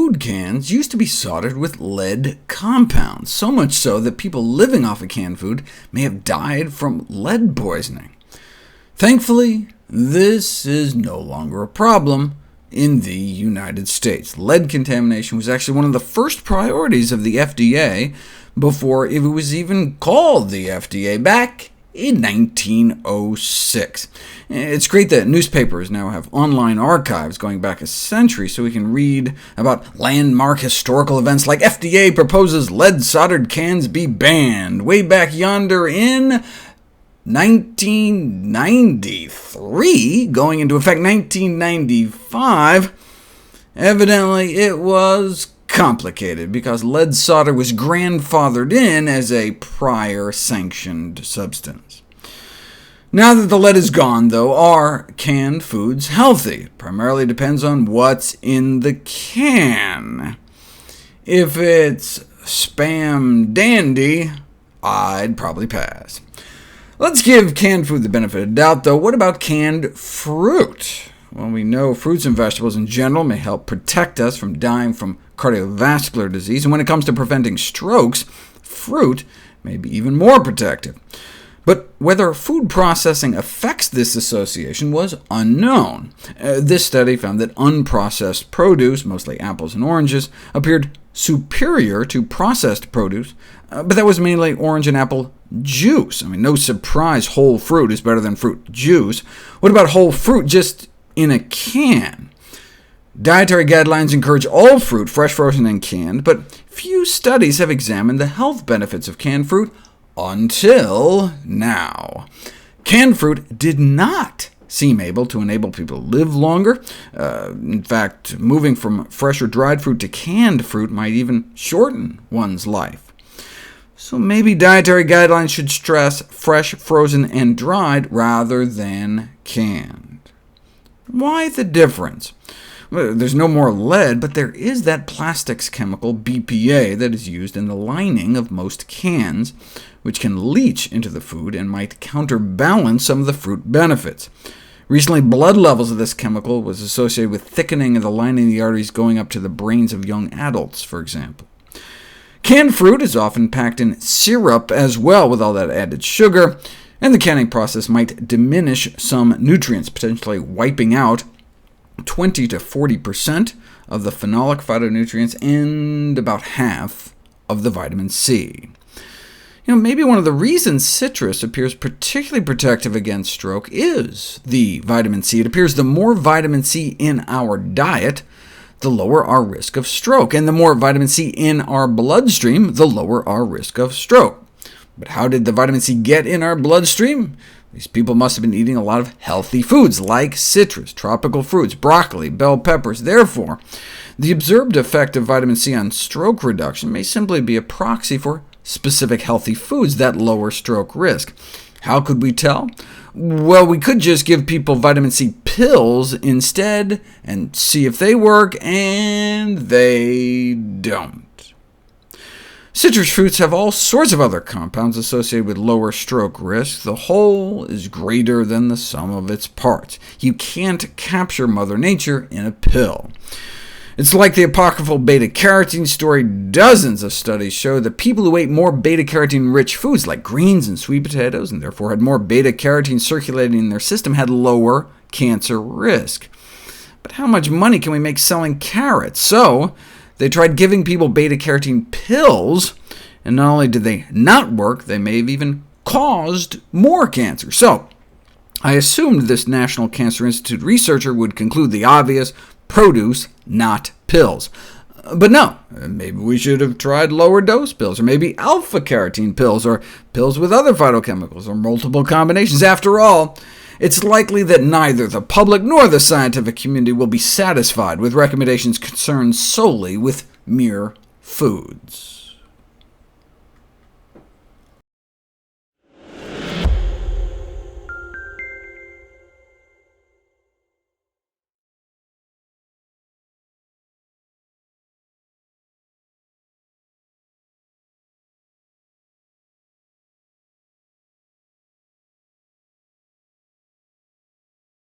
food cans used to be soldered with lead compounds, so much so that people living off of canned food may have died from lead poisoning. Thankfully, this is no longer a problem in the United States. Lead contamination was actually one of the first priorities of the FDA before it was even called the FDA back in 1906. It's great that newspapers now have online archives going back a century, so we can read about landmark historical events like FDA proposes lead-soldered cans be banned way back yonder in 1993, going into effect 1995. Evidently, it was complicated, because lead solder was grandfathered in as a prior sanctioned substance. Now that the lead is gone, though, are canned foods healthy? It primarily depends on what's in the can. If it's Spam Dandy, I'd probably pass. Let's give canned food the benefit of the doubt, though. What about canned fruit? Well, we know fruits and vegetables in general may help protect us from dying from cardiovascular disease, and when it comes to preventing strokes, fruit may be even more protective. But whether food processing affects this association was unknown. This study found that unprocessed produce, mostly apples and oranges, appeared superior to processed produce, but that was mainly orange and apple juice. I mean, no surprise whole fruit is better than fruit juice. What about whole fruit just in a can? Dietary guidelines encourage all fruit, fresh, frozen, and canned, but few studies have examined the health benefits of canned fruit until now. Canned fruit did not seem able to enable people to live longer. In fact, moving from fresh or dried fruit to canned fruit might even shorten one's life. So maybe dietary guidelines should stress fresh, frozen, and dried rather than canned. Why the difference? Well, there's no more lead, but there is that plastics chemical, BPA, that is used in the lining of most cans, which can leach into the food and might counterbalance some of the fruit benefits. Recently, blood levels of this chemical was associated with thickening of the lining of the arteries going up to the brains of young adults, for example. Canned fruit is often packed in syrup as well, with all that added sugar, and the canning process might diminish some nutrients, potentially wiping out 20 to 40% of the phenolic phytonutrients and about half of the vitamin C. Maybe one of the reasons citrus appears particularly protective against stroke is the vitamin C. It appears the more vitamin C in our diet, the lower our risk of stroke, and the more vitamin C in our bloodstream, the lower our risk of stroke. But how did the vitamin C get in our bloodstream? These people must have been eating a lot of healthy foods, like citrus, tropical fruits, broccoli, bell peppers. Therefore, the observed effect of vitamin C on stroke reduction may simply be a proxy for specific healthy foods that lower stroke risk. How could we tell? Well, we could just give people vitamin C pills instead and see if they work, and they don't. Citrus fruits have all sorts of other compounds associated with lower stroke risk. The whole is greater than the sum of its parts. You can't capture Mother Nature in a pill. It's like the apocryphal beta-carotene story. Dozens of studies show that people who ate more beta-carotene-rich foods, like greens and sweet potatoes, and therefore had more beta-carotene circulating in their system, had lower cancer risk. But how much money can we make selling carrots? So they tried giving people beta-carotene pills, and not only did they not work, they may have even caused more cancer. So I assumed this National Cancer Institute researcher would conclude the obvious: produce, not pills. But no, maybe we should have tried lower dose pills, or maybe alpha-carotene pills, or pills with other phytochemicals, or multiple combinations. After all, it's likely that neither the public nor the scientific community will be satisfied with recommendations concerned solely with mere foods.